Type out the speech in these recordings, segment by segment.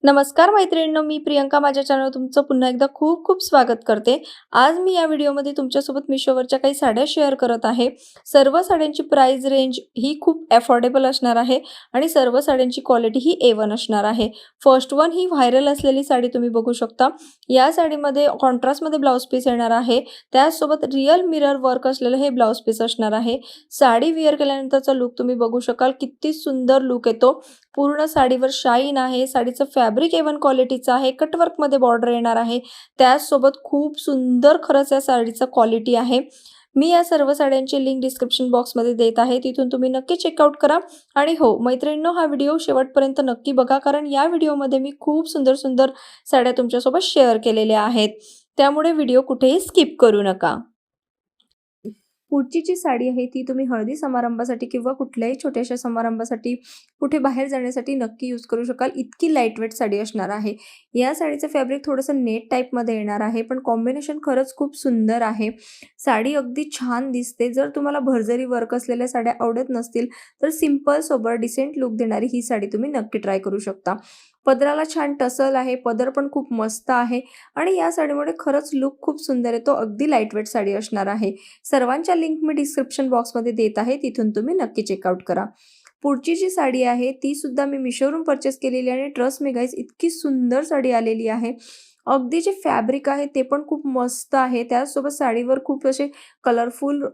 नमस्कार मैत्रिणींनो, मी प्रियंका माझ्या चॅनलवर तुमचं पुन्हा एकदा खूप खूप स्वागत करते. आज मी या व्हिडिओमध्ये तुमच्यासोबत मिशोवरच्या काही साड्या शेअर करत आहे. सर्व साड्यांची प्राइस रेंज ही खूप अफोर्डेबल असणार आहे आणि सर्व साड्यांची क्वालिटी ही A1 असणार आहे. फर्स्ट वन ही व्हायरल असलेली साडी तुम्ही बघू शकता. या साडीमध्ये कॉन्ट्रास्टमध्ये ब्लाउज पीस येणार आहे. त्याचसोबत रिअल मिरर वर्क असलेलं हे ब्लाउज पीस असणार आहे. साडी वेअर केल्यानंतरचा लुक तुम्ही बघू शकाल, किती सुंदर लुक येतो. पूर्ण साडीवर शाईन आहे. साडीचं फॅब्रिक A1 क्वालिटीचं आहे. कटवर्कमध्ये बॉर्डर येणार आहे. त्याचसोबत खूप सुंदर खरंच या साडीचं क्वालिटी आहे. मी या सर्व साड्यांची लिंक डिस्क्रिप्शन बॉक्समध्ये देत आहे. तिथून तुम्ही नक्की चेकआउट करा. आणि हो मैत्रिणींनो, हा व्हिडिओ शेवटपर्यंत नक्की बघा, कारण या व्हिडिओमध्ये मी खूप सुंदर सुंदर साड्या तुमच्यासोबत शेअर केलेल्या आहेत. त्यामुळे व्हिडिओ कुठेही स्किप करू नका. पुढची जी साडी आहे ती तुम्ही हळदी समारंभासाठी किंवा कुठल्याही छोट्याशा समारंभासाठी, कुठे बाहेर जाण्यासाठी नक्की यूज करू शकाल. इतकी लाईटवेट साडी असणार आहे. या साडीचं फॅब्रिक थोडंसं नेट टाईपमध्ये येणार आहे, पण कॉम्बिनेशन खरंच खूप सुंदर आहे. साडी अगदी छान दिसते. जर तुम्हाला भरजरी वर्क असलेल्या साड्या आवडत नसतील तर सिंपल सोबर डिसेंट लुक देणारी ही साडी तुम्ही नक्की ट्राय करू शकता. पदराला छान टसल आहे. पदर पण खूप मस्त आहे आणि या साडीमुळे खरंच लुक खूप सुंदर येतो. अगदी लाईटवेट साडी असणार आहे. सर्वांच्या लिंक मी डिस्क्रिप्शन बॉक्समध्ये देत आहे. तिथून तुम्ही नक्की चेकआउट करा. पुढची जी साडी आहे ती सुद्धा मी मिशोवरून परचेस केलेली आणि ट्रस्ट मी गाईज, इतकी सुंदर साडी आलेली आहे. अगदी जे फॅब्रिक आहे ते पण खूप मस्त आहे. त्याचसोबत साडीवर खूप असे कलरफुल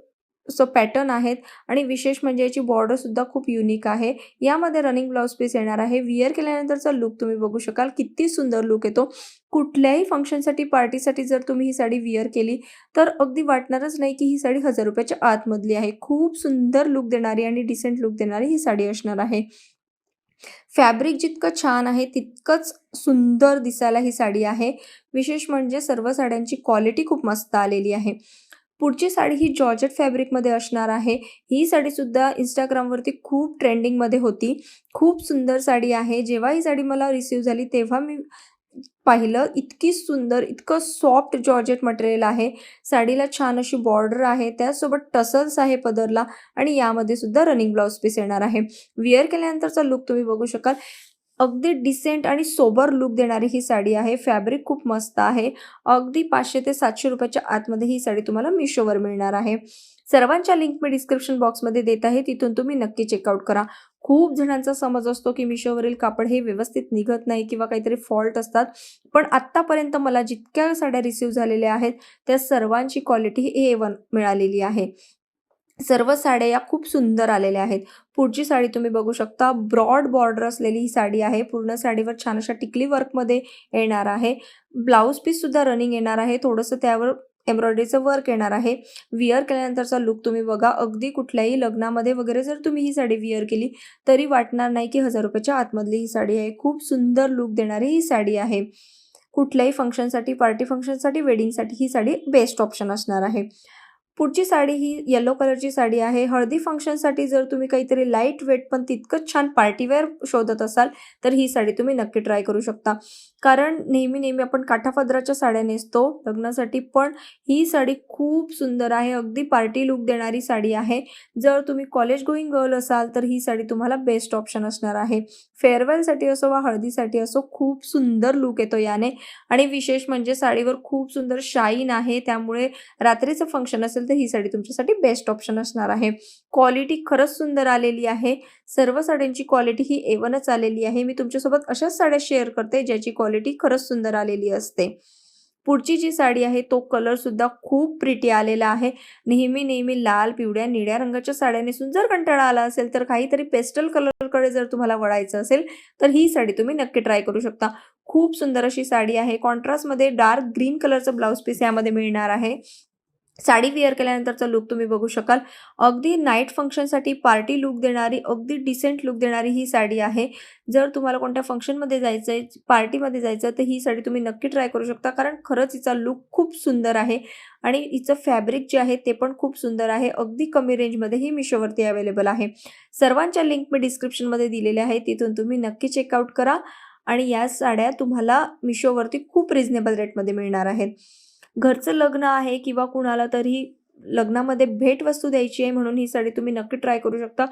पॅटर्न आहेत आणि विशेष म्हणजे याची बॉर्डर सुद्धा खूप युनिक आहे. यामध्ये रनिंग ब्लाउज पीस येणार आहे. विअर केल्यानंतरचा लुक तुम्ही बघू शकाल, किती सुंदर लुक येतो. कुठल्याही फंक्शनसाठी, पार्टीसाठी जर तुम्ही ही साडी विअर केली तर अगदी वाटणारच नाही की ही साडी 1000 रुपयाच्या आतमधली आहे. खूप सुंदर लुक देणारी आणि डिसेंट लुक देणारी ही साडी असणार आहे. फॅब्रिक जितकं छान आहे तितकंच सुंदर दिसायला ही साडी आहे. विशेष म्हणजे सर्व साड्यांची क्वालिटी खूप मस्त आलेली आहे. पुढची साडी ही जॉर्जेट फॅब्रिकमध्ये असणार आहे. ही साडीसुद्धा Instagramवरती खूप ट्रेंडिंगमध्ये होती. खूप सुंदर साडी आहे. जेव्हा ही साडी मला रिसीव्ह झाली तेव्हा मी पाहिलं, इतकी सुंदर, इतकं सॉफ्ट जॉर्जेट मटेरियल आहे. साडीला छान अशी बॉर्डर आहे. त्याचसोबत टसल्स आहे पदरला आणि यामध्ये सुद्धा रनिंग ब्लाउज पीस येणार आहे. विअर केल्यानंतरचा लुक तुम्ही बघू शकाल. अगदी डिसेंट आणि सोबर लुक देणारी ही साडी आहे. फॅब्रिक खूप मस्त आहे. अगदी 500 ते 700 रुपयाच्या आतमध्ये ही साडी तुम्हाला मिशोवर मिळणार आहे. सर्वांच्या लिंक मी डिस्क्रिप्शन बॉक्समध्ये देत आहे. तिथून तुम्ही नक्की चेकआउट करा. खूप जणांचा समज असतो की मिशोवरील कापड हे व्यवस्थित निघत नाही किंवा काहीतरी फॉल्ट असतात. पण आत्तापर्यंत मला जितक्या साड्या रिसीव्ह झालेल्या आहेत त्या सर्वांची क्वालिटी A1 मिळालेली आहे. सर्व साड्या या खूप सुंदर आलेल्या आहेत. पुढची साडी तुम्ही बघू शकता. ब्रॉड बॉर्डर असलेली ही साडी आहे. पूर्ण साडीवर छान अशा टिकली वर्कमध्ये येणार आहे. ब्लाउज पीस सुद्धा रनिंग येणार आहे. थोडंसं त्यावर एम्ब्रॉयडरीचं वर्क येणार आहे. विअर केल्यानंतरचा लुक तुम्ही बघा. अगदी कुठल्याही लग्नामध्ये वगैरे जर तुम्ही ही साडी विअर केली तरी वाटणार नाही की 1000 रुपयाच्या आतमधली ही साडी आहे. खूप सुंदर लुक देणारी ही साडी आहे. कुठल्याही फंक्शनसाठी, पार्टी फंक्शनसाठी, वेडिंगसाठी ही साडी बेस्ट ऑप्शन असणार आहे. पुढची साडी ही येलो कलरची साडी आहे. हळदी फंक्शनसाठी जर तुम्ही काहीतरी लाईट वेट पण तितकंच छान पार्टीवेअर शोधत असाल तर ही साडी तुम्ही नक्की ट्राय करू शकता. कारण नेहमी आपण काठापदराच्या साड्या नेसतो लग्नासाठी, पण ही साडी खूप सुंदर आहे. अगदी पार्टी लुक देणारी साडी आहे. जर तुम्ही कॉलेज गोईंग गर्ल असाल तर ही साडी तुम्हाला बेस्ट ऑप्शन असणार आहे. फेअरवेलसाठी असो वा हळदीसाठी असो, खूप सुंदर लुक येतो याने. आणि विशेष म्हणजे साडीवर खूप सुंदर शाईन आहे. त्यामुळे रात्रीचं फंक्शन असेल तर ही साडी तुमच्यासाठी बेस्ट ऑप्शन असणार आहे. क्वालिटी खरंच सुंदर आलेली आहे. सर्व साड्यांची क्वालिटी ही A1च आलेली आहे. मी तुमच्यासोबत अशाच साड्या शेअर करते ज्याची क्वालिटी खरंच सुंदर आलेली असते. पुढची जी साडी आहे तो कलर सुद्धा खूप प्रिटी आलेला आहे. नेहमी लाल, पिवळ्या, निळ्या रंगाच्या साड्या नेसून जर कंटाळा आला असेल तर काहीतरी पेस्टल कलरकडे जर तुम्हाला वळायचं असेल तर ही साडी तुम्ही नक्की ट्राय करू शकता. खूप सुंदर अशी साडी आहे. कॉन्ट्रास्टमध्ये डार्क ग्रीन कलरचं ब्लाउज पीस यामध्ये मिळणार आहे. साडी विअर केल्यानंतरचा लुक तुम्ही बघू शकाल. अगदी नाईट फंक्शनसाठी पार्टी लुक देणारी, अगदी डिसेंट लुक देणारी ही साडी आहे. जर तुम्हाला कोणत्या फंक्शनमध्ये जायचं आहे, पार्टीमध्ये जायचं तर ही साडी तुम्ही नक्की ट्राय करू शकता. कारण खरंच हिचा लुक खूप सुंदर आहे आणि हिचं फॅब्रिक जे आहे ते पण खूप सुंदर आहे. अगदी कमी रेंजमध्ये ही मिशोवरती अवेलेबल आहे. सर्वांच्या लिंक मी डिस्क्रिप्शनमध्ये दिलेल्या आहे. तिथून तुम्ही नक्की चेकआउट करा आणि या साड्या तुम्हाला मिशोवरती खूप रिझनेबल रेटमध्ये मिळणार आहेत. घरचं लग्न आहे किंवा कुणाला तरी लग्नामध्ये भेटवस्तू द्यायची आहे म्हणून ही साडी तुम्ही नक्की ट्राय करू शकता.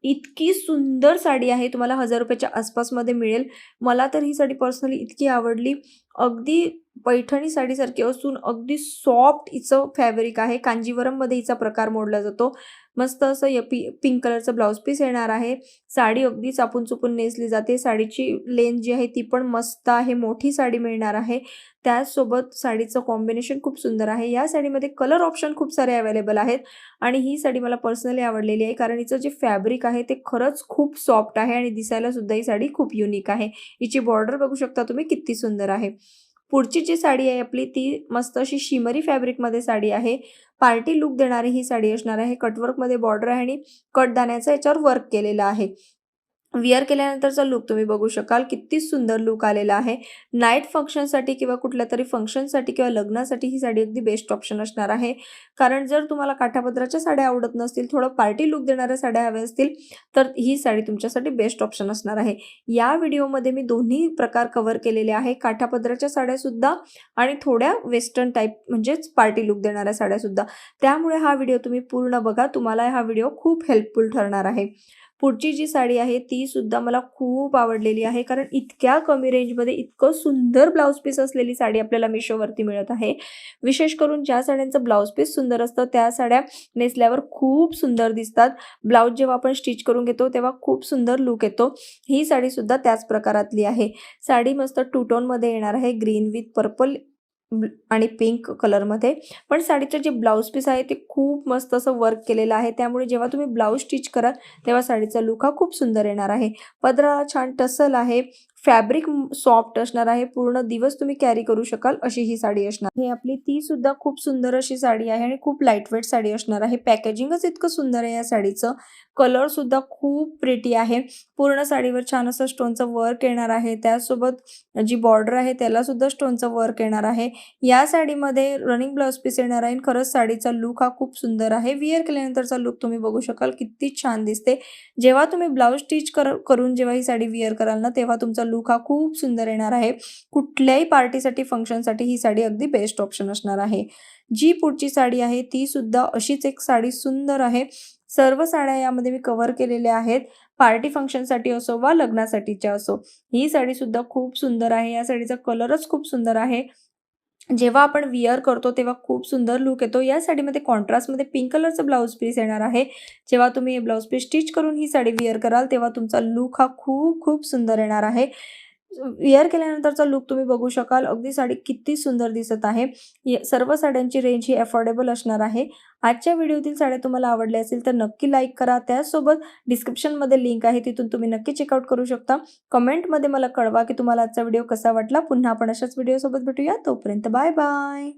इतकी सुंदर साडी आहे, तुम्हाला 1000 रुपयाच्या आसपासमध्ये मिळेल. मला तर ही साडी पर्सनली इतकी आवडली. अगदी पैठणी साडीसारखी असून अगदी सॉफ्ट हिचं फॅब्रिक आहे. कांजीवरममध्ये हिचा प्रकार मोडला जातो. मस्त असं पिंक कलरचं ब्लाउज पीस येणार आहे. साडी अगदी चापून-चुपून नेसली जाते. साडीची लेंथ जी आहे ती पण मस्त आहे. मोठी साडी मिळणार आहे. त्याचसोबत साडीचं कॉम्बिनेशन खूप सुंदर आहे. या साडीमध्ये कलर ऑप्शन खूप सारे अवेलेबल आहेत आणि ही साडी मला पर्सनली आवडलेली आहे कारण हिचं जे फॅब्रिक आहे ते खरंच खूप सॉफ्ट आहे आणि दिसायला सुद्धा ही साडी खूप युनिक आहे. हिची बॉर्डर बघू शकता तुम्ही किती सुंदर आहे. पुढची जी साडी आहे आपली ती मस्त अशी शिमरी फॅब्रिकमध्ये साडी आहे. पार्टी लुक देणारी ही साडी असणार आहे. कटवर्कमध्ये बॉर्डर आहे आणि कटदाण्याचं याच्यावर वर्क केलेलं आहे. विअर केल्यानंतरचा लुक तुम्ही बघू शकाल किती सुंदर लुक आलेला आहे. नाईट फंक्शनसाठी किंवा कुठल्यातरी फंक्शनसाठी किंवा लग्नासाठी ही साडी अगदी बेस्ट ऑप्शन असणार आहे. कारण जर तुम्हाला काठापदराच्या साड्या आवडत नसतील, थोडं पार्टी लुक देणाऱ्या साड्या हव्या असतील, तर ही साडी तुमच्यासाठी बेस्ट ऑप्शन असणार आहे. या व्हिडिओमध्ये मी दोन्ही प्रकार कव्हर केलेले आहे. काठापदराच्या साड्यासुद्धा आणि थोड्या वेस्टर्न टाईप म्हणजेच पार्टी लुक देणाऱ्या साड्यासुद्धा. त्यामुळे हा व्हिडिओ तुम्ही पूर्ण बघा. तुम्हाला हा व्हिडिओ खूप हेल्पफुल ठरणार आहे. पुढची जी साडी आहे ती सुद्धा मला खूप आवडलेली आहे कारण इतक्या कमी रेंजमध्ये इतकं सुंदर ब्लाउज पीस असलेली साडी आपल्याला मिशोवरती मिळत आहे. विशेष करून ज्या साड्यांचं ब्लाउज पीस सुंदर असतं त्या साड्या नेसल्यावर खूप सुंदर दिसतात. ब्लाउज जेव्हा आपण स्टिच करून घेतो तेव्हा खूप सुंदर लुक येतो. ही साडी सुद्धा त्याच प्रकारातली आहे. साडी मस्त टू टोनमध्ये येणार आहे. ग्रीन विथ पर्पल आणि पिंक कलरमध्ये. पण साडीचं जे ब्लाउज पीस आहे ते खूप मस्त असं वर्क केलेलं आहे. त्यामुळे जेव्हा तुम्ही ब्लाउज स्टिच कराल तेव्हा साडीचा लुक हा खूप सुंदर येणार आहे. पदराला छान टसल आहे. फॅब्रिक सॉफ्ट असणार आहे. पूर्ण दिवस तुम्ही कॅरी करू शकाल अशी ही साडी असणार. हे आपली ती सुद्धा खूप सुंदर अशी साडी आहे आणि खूप लाईटवेट साडी असणार आहे. पॅकेजिंगच इतकं सुंदर आहे या साडीचं. कलर सुद्धा खूप प्रिटी आहे. पूर्ण साडीवर छान असं स्टोनचं वर्क येणार आहे. त्यासोबत जी बॉर्डर आहे त्याला सुद्धा स्टोनचं वर्क येणार आहे. या साडीमध्ये रनिंग ब्लाउज पीस येणार आहे. खरंच साडीचा लुक हा खूप सुंदर आहे. विअर केल्यानंतरचा लुक तुम्ही बघू शकाल किती छान दिसते. जेव्हा तुम्ही ब्लाउज स्टिच करून जेव्हा ही साडी विअर कराल ना तेव्हा तुमचा लुक हा खूप सुंदर येणार आहे. कुठल्याही पार्टीसाठी फंक्शनसाठी ही साडी अगदी बेस्ट ऑप्शन असणार आहे. जी पुढची साडी आहे ती सुद्धा अशीच एक साडी सुंदर आहे. सर्व साड्या यामध्ये मी कव्हर केलेल्या आहेत. पार्टी फंक्शनसाठी असो वा लग्नासाठीच्या असो. ही साडी सुद्धा खूप सुंदर आहे. या साडीचा कलरच खूप सुंदर आहे. जेव्हा आपण विअर करतो तेव्हा खूप सुंदर लुक येतो. या साडीमध्ये कॉन्ट्रास्टमध्ये पिंक कलरचं ब्लाउज पीस येणार आहे. जेव्हा तुम्ही हे ब्लाउज पीस स्टिच करून ही साडी विअर कराल तेव्हा तुमचा लुक हा खूप खूप सुंदर येणार आहे. विअर केल्यानंतरचा लुक तुम्ही बघू शकाल. अगदी साडी किती सुंदर दिसत आहे. सर्व साड्यांची रेंज ही अफोर्डेबल असणार आहे. आजच्या व्हिडिओतील साड्या तुम्हाला आवडल्या असेल तर नक्की लाईक करा. त्याचसोबत डिस्क्रिप्शनमध्ये लिंक आहे तिथून तुम्ही नक्की चेकआउट करू शकता. कमेंटमध्ये मला कळवा की तुम्हाला आजचा व्हिडिओ कसा वाटला. पुन्हा आपण अशाच व्हिडिओसोबत भेटूया. तोपर्यंत बाय बाय.